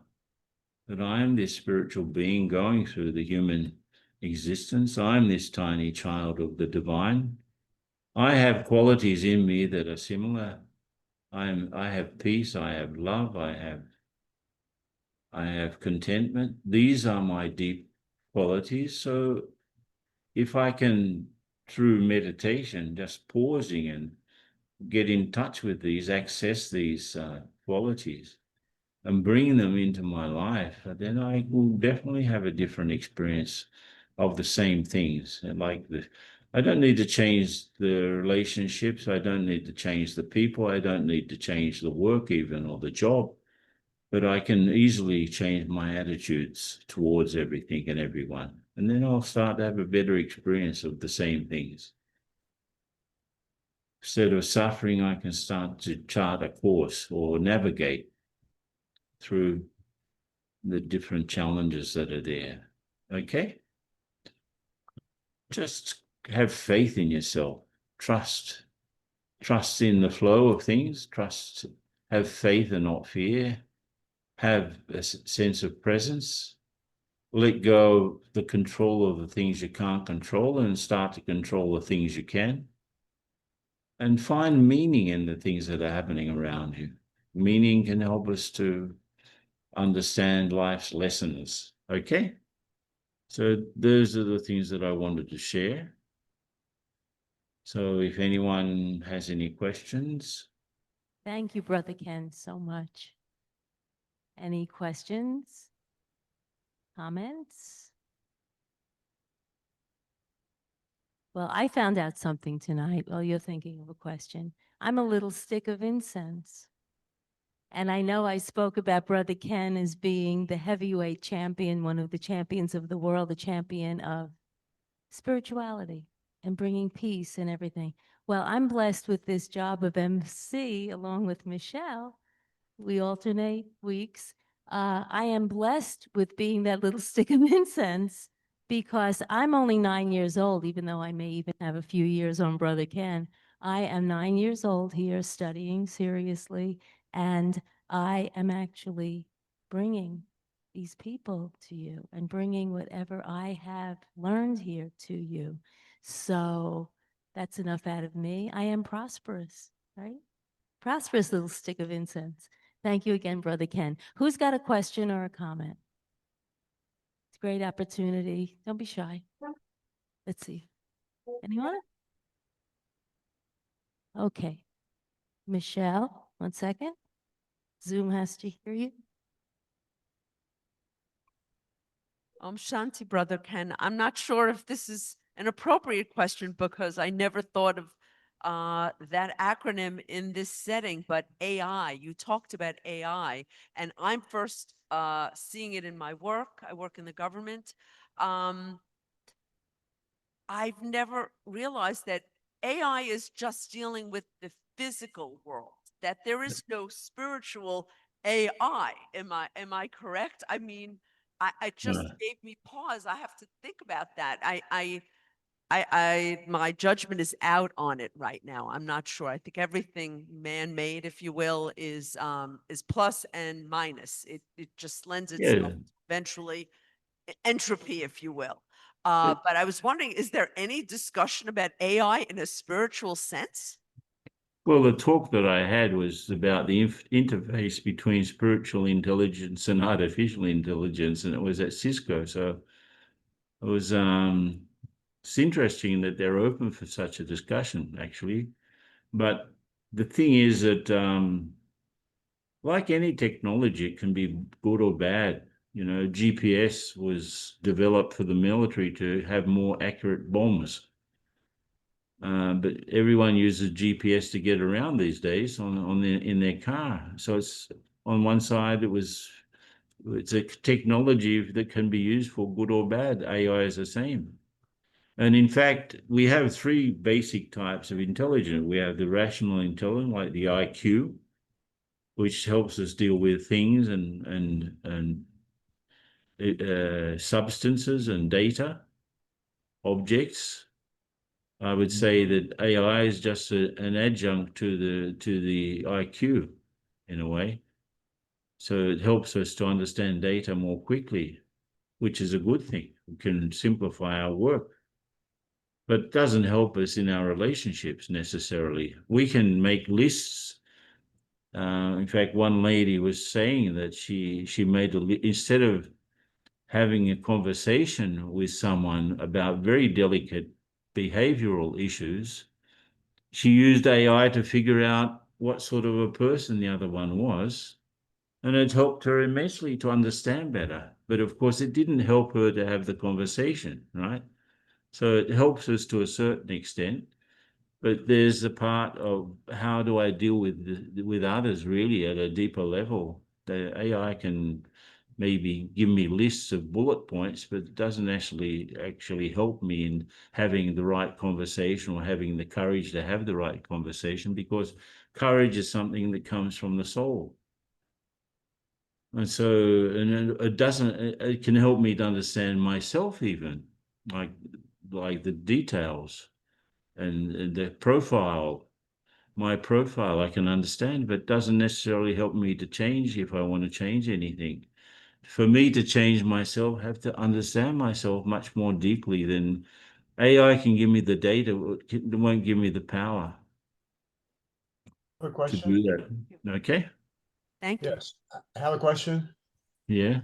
that I am this spiritual being going through the human existence. I'm this tiny child of the divine. I have qualities in me that are similar. I have peace, I have love, I have contentment. These are my deep qualities. So if I can, through meditation, just pausing and get in touch with these, access these qualities and bring them into my life, then I will definitely have a different experience of the same things. And I don't need to change the relationships. I don't need to change the people. I don't need to change the work even or the job, but I can easily change my attitudes towards everything and everyone. And then I'll start to have a better experience of the same things. Instead of suffering, I can start to chart a course or navigate through the different challenges that are there. Okay? Just have faith in yourself. Trust. Trust in the flow of things. Trust. Have faith and not fear. Have a sense of presence. Let go of the control of the things you can't control and start to control the things you can. And find meaning in the things that are happening around you. Meaning can help us to understand life's lessons. Okay? So those are the things that I wanted to share. So if anyone has any questions. Thank you, Brother Ken, so much. Any questions? Comments? Well, I found out something tonight while you're thinking of a question. I'm a little stick of incense. And I know I spoke about Brother Ken as being the heavyweight champion, one of the champions of the world, the champion of spirituality and bringing peace and everything. Well, I'm blessed with this job of MC along with Michelle. We alternate weeks. I am blessed with being that little stick of incense because I'm only 9 years old, even though I may even have a few years on Brother Ken. I am 9 years old here studying seriously, and I am actually bringing these people to you and bringing whatever I have learned here to you. So that's enough out of me. I am prosperous, right? Prosperous little stick of incense. Thank you again, Brother Ken. Who's got a question or a comment? It's a great opportunity. Don't be shy. Let's see. Anyone? Okay. Michelle, 1 second. Zoom has to hear you. Shanti, Brother Ken. I'm not sure if this is an appropriate question because I never thought of that acronym in this setting, but AI, you talked about AI, and I'm first seeing it in my work. I work in the government. I've never realized that AI is just dealing with the physical world, that there is no spiritual AI. Am I correct? I mean, I just gave me pause. I have to think about that. My judgment is out on it right now. I'm not sure. I think everything man-made, if you will, is plus and minus. It just lends itself to eventually entropy, if you will. But I was wondering, is there any discussion about AI in a spiritual sense? Well, the talk that I had was about the interface between spiritual intelligence and artificial intelligence, and it was at Cisco. So it was it's interesting that they're open for such a discussion, actually. But the thing is that, like any technology, it can be good or bad. You know, GPS was developed for the military to have more accurate bombs. But everyone uses GPS to get around these days in their car. So it's on one side, it's a technology that can be used for good or bad. AI is the same. And in fact, we have three basic types of intelligence. We have the rational intelligence, like the IQ, which helps us deal with things and substances and data, objects. I would say that AI is just an adjunct to the IQ in a way. So it helps us to understand data more quickly, which is a good thing. It can simplify our work, but doesn't help us in our relationships necessarily. We can make lists. In fact, one lady was saying that she made instead of having a conversation with someone about very delicate behavioral issues, she used AI to figure out what sort of a person the other one was. And it helped her immensely to understand better. But of course, it didn't help her to have the conversation, right? So it helps us to a certain extent. But there's the part of how do I deal with others really at a deeper level. The AI can maybe give me lists of bullet points, but it doesn't actually help me in having the right conversation or having the courage to have the right conversation, because courage is something that comes from the soul. And so, and it can help me to understand myself even, like the details and the profile, my profile I can understand, but doesn't necessarily help me to change if I want to change anything. For me to change myself, I have to understand myself much more deeply than AI can give me the data, it won't give me the power A to question? do that. Okay? Thank you. Yes, I have a question. Yeah.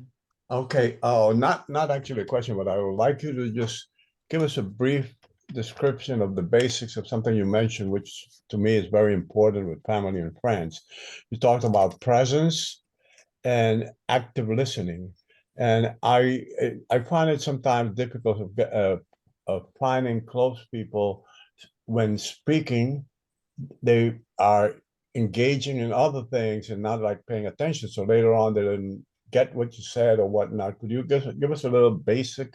Okay, oh, not actually a question, but I would like you to just give us a brief description of the basics of something you mentioned, which to me is very important with family and friends. You talked about presence and active listening, and I find it sometimes difficult of finding close people when speaking. They are engaging in other things and not like paying attention. So later on, they didn't get what you said or whatnot. Could you give us a little basic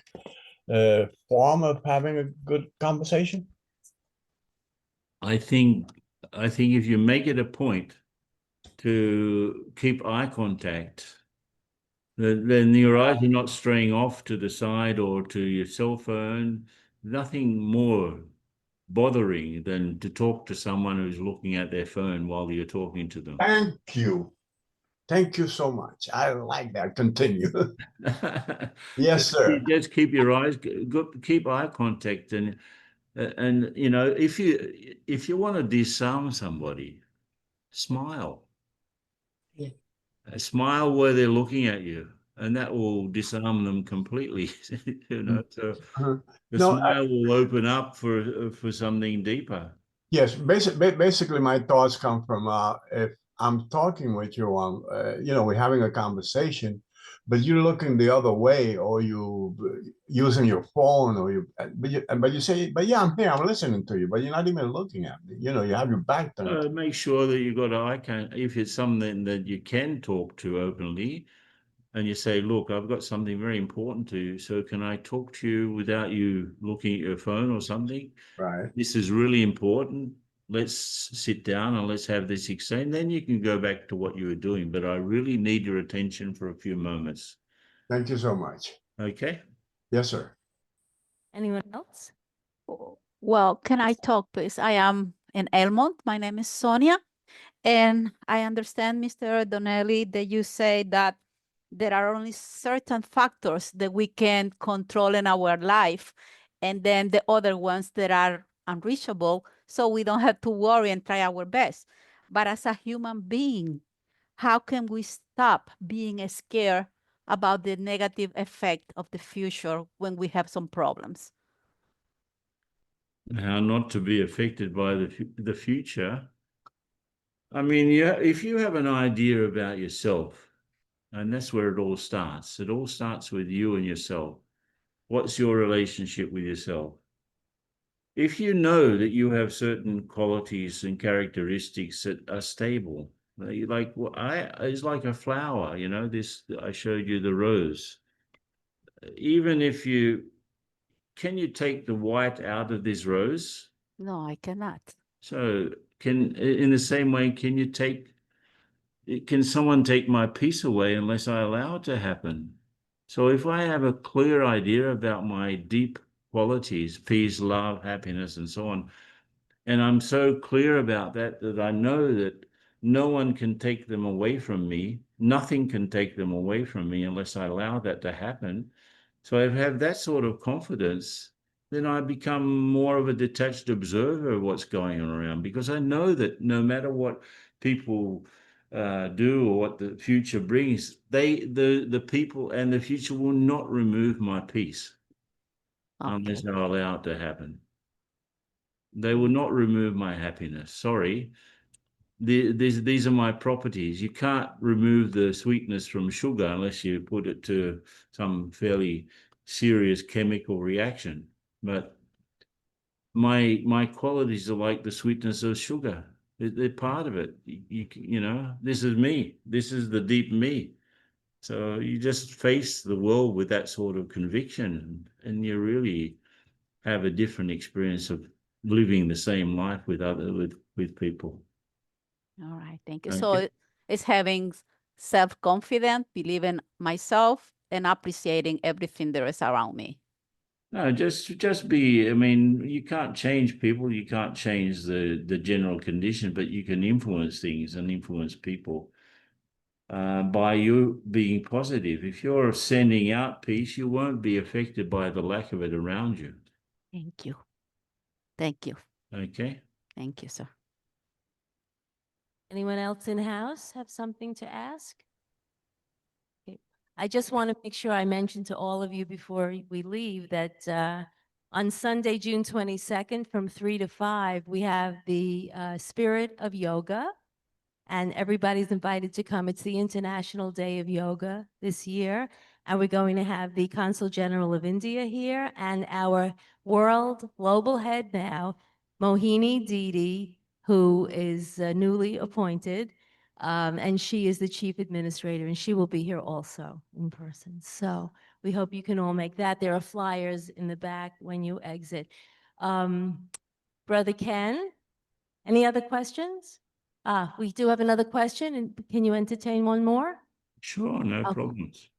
form of having a good conversation? I think if you make it a point to keep eye contact, then your eyes are not straying off to the side or to your cell phone. Nothing more bothering than to talk to someone who's looking at their phone while you're talking to them. Thank you. Thank you so much. I like that. Continue. Yes, sir. Just keep your eyes, keep eye contact, and you know, if you want to disarm somebody, smile. Yeah. Smile where they're looking at you, and that will disarm them completely. You know, so Uh-huh. the No, smile will open up for something deeper. yes, basically my thoughts come from if I'm talking with you on, we're having a conversation, but you're looking the other way, or you using your phone, or but you say, but yeah, I'm here, I'm listening to you, but you're not even looking at me. You have your back turned. Make sure that you've got eye contact. If it's something that you can talk to openly, and you say, look, I've got something very important to you, so can I talk to you without you looking at your phone or something? Right. This is really important. Let's sit down and let's have this exchange. Then you can go back to what you were doing, but I really need your attention for a few moments. Thank you so much. Okay? Yes, sir. Anyone else? Well, can I talk, please? I am in Elmont. My name is Sonia. And I understand, Mr. Donnelly, that you say that there are only certain factors that we can control in our life, and then the other ones that are unreachable. so we don't have to worry and try our best. But as a human being, how can we stop being scared about the negative effect of the future when we have some problems? How not to be affected by the future. I mean, yeah, if you have an idea about yourself, and that's where it all starts. It all starts with you and yourself. What's your relationship with yourself? If you know that you have certain qualities and characteristics that are stable, like it's like a flower, you know, I showed you the rose. Even if can you take the white out of this rose? No, I cannot. So in the same way, can someone take my peace away unless I allow it to happen? So if I have a clear idea about my deep qualities, peace, love, happiness, and so on, and I'm so clear about that I know that no one can take them away from me, nothing can take them away from me unless I allow that to happen. So if I have that sort of confidence, then I become more of a detached observer of what's going on around, because I know that no matter what people do or what the future brings, the people and the future will not remove my peace unless Okay. I allow it to happen. They will not remove my happiness. Sorry. These are my properties. You can't remove the sweetness from sugar unless you put it to some fairly serious chemical reaction. But my qualities are like the sweetness of sugar. They're part of it. You know, this is me. This is the deep me. So you just face the world with that sort of conviction, and you really have a different experience of living the same life with people. All right. Thank you. Okay. So it's having self-confidence, believing myself, and appreciating everything there is around me. No, just be, I mean, you can't change people, you can't change the general condition, but you can influence things and influence people by you being positive. If you're sending out peace, you won't be affected by the lack of it around you. Thank you. Thank you. Okay? Thank you, sir. Anyone else in house have something to ask? Okay. I just want to make sure I mention to all of you before we leave that on Sunday, June 22nd, from 3 to 5, we have the Spirit of Yoga, and everybody's invited to come. It's the International Day of Yoga this year, and we're going to have the Consul General of India here and our world global head now, Mohini Didi, who is newly appointed, and she is the chief administrator, and she will be here also in person. So we hope you can all make that. There are flyers in the back when you exit. Brother Ken, any other questions? We do have another question, and can you entertain one more? Sure, no Okay. problems.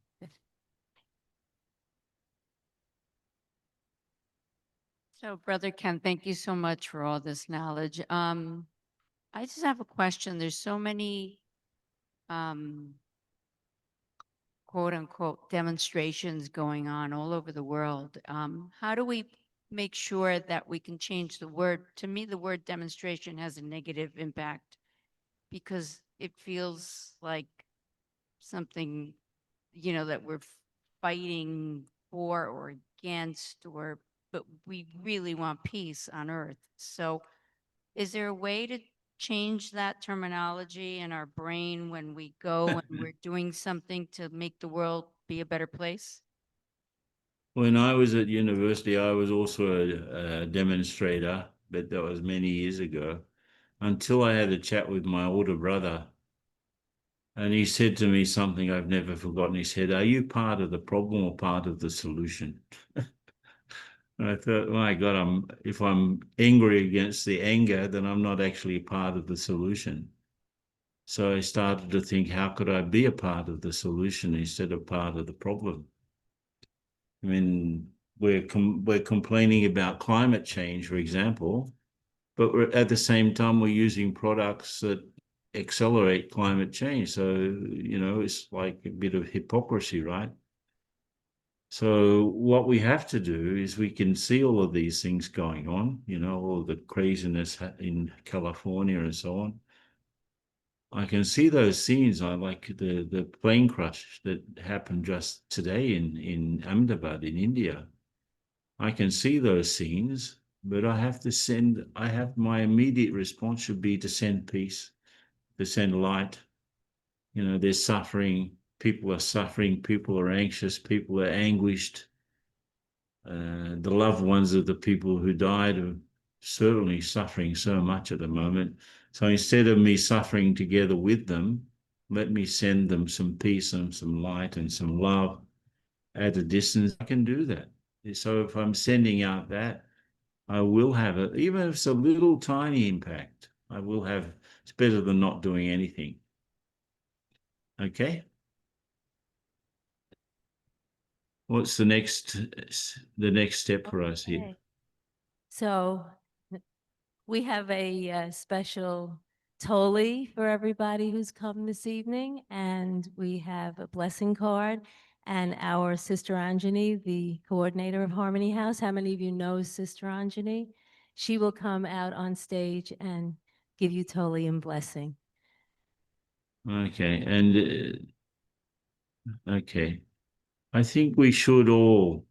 So, Brother Ken, thank you so much for all this knowledge. I just have a question. There's so many quote unquote demonstrations going on all over the world. How do we make sure that we can change the word? To me, the word demonstration has a negative impact because it feels like something, you know, that we're fighting for or against, but we really want peace on earth. So is there a way to change that terminology in our brain when we go and we're doing something to make the world be a better place? When I was at university, I was also a demonstrator, but that was many years ago, until I had a chat with my older brother. And he said to me something I've never forgotten. He said, "Are you part of the problem or part of the solution?" And I thought, my God, if I'm angry against the anger, then I'm not actually part of the solution. So I started to think, how could I be a part of the solution instead of part of the problem? I mean, we're complaining about climate change, for example, but at the same time, we're using products that accelerate climate change. So, you know, it's like a bit of hypocrisy, right? So what we have to do is we can see all of these things going on, all the craziness in California and so on. I can see those scenes. I like the plane crash that happened just today in Ahmedabad in India. I can see those scenes, but I have my immediate response should be to send peace, to send light. There's suffering, people are anxious, people are anguished. The loved ones of the people who died are certainly suffering so much at the moment. So instead of me suffering together with them, let me send them some peace and some light and some love at a distance. I can do that. So if I'm sending out that, I will have it, even if it's a little tiny impact, it's better than not doing anything. Okay? What's the next step for us here? Okay. So we have a special Toli for everybody who's come this evening, and we have a blessing card. And our Sister Anjani, the coordinator of Harmony House, how many of you know Sister Anjani? She will come out on stage and give you Toli and blessing. Okay, and okay. I think we should all,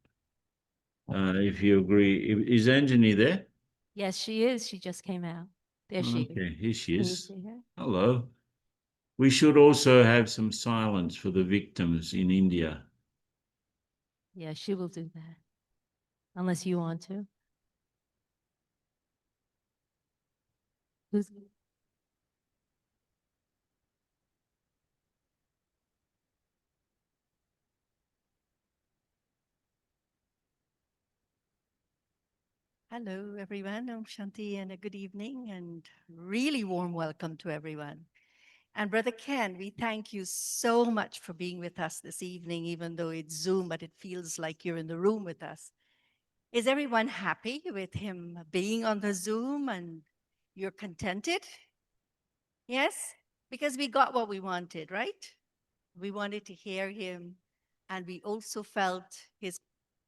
if you agree, is Anjani there? Yes, she is. She just came out. There she is. Okay, here she Can you is. see her? Hello. We should also have some silence for the victims in India. Yeah, she will do that, unless you want to. Who's? Hello, everyone. I'm Shanti, and a good evening and really warm welcome to everyone. And Brother Ken, we thank you so much for being with us this evening, even though it's Zoom, but it feels like you're in the room with us. Is everyone happy with him being on the Zoom and you're contented? Yes? Because we got what we wanted, right? We wanted to hear him, and we also felt his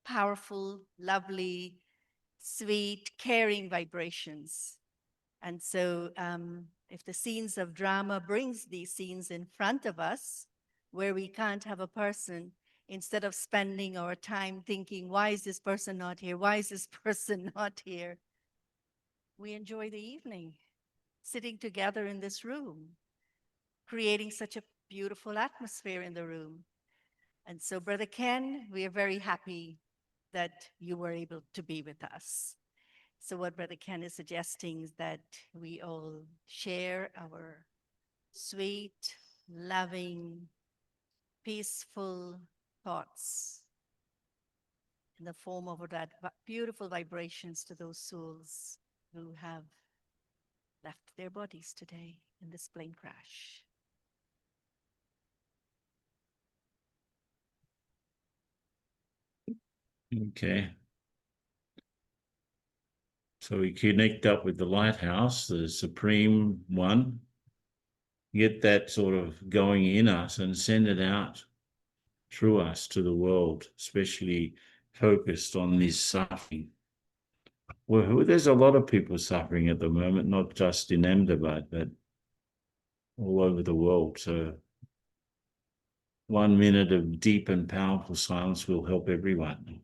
powerful, lovely, sweet, caring vibrations. And so if the scenes of drama brings these scenes in front of us, where we can't have a person, instead of spending our time thinking, why is this person not here? Why is this person not here? We enjoy the evening, sitting together in this room, creating such a beautiful atmosphere in the room. And so, Brother Ken, we are very happy that you were able to be with us. So what Brother Ken is suggesting is that we all share our sweet, loving, peaceful thoughts in the form of that beautiful vibrations to those souls who have left their bodies today in this plane crash. Okay. So we connect up with the lighthouse, the supreme one, get that sort of going in us and send it out through us to the world, especially focused on this suffering. Well, there's a lot of people suffering at the moment, not just in Ahmedabad, but all over the world. So 1 minute of deep and powerful silence will help everyone.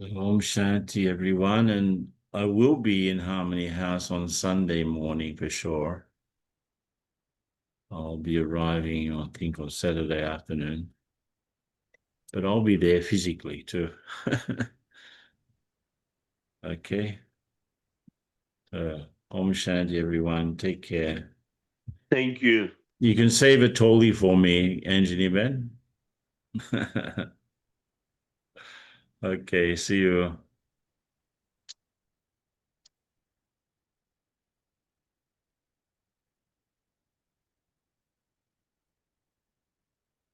Om Shanti, everyone. And I will be in Harmony House on Sunday morning for sure. I'll be arriving, I think, on Saturday afternoon. But I'll be there physically too. Okay. Om Shanti, everyone. Take care. Thank you. You can save a tolly for me, Anjani Ben. Okay, see you.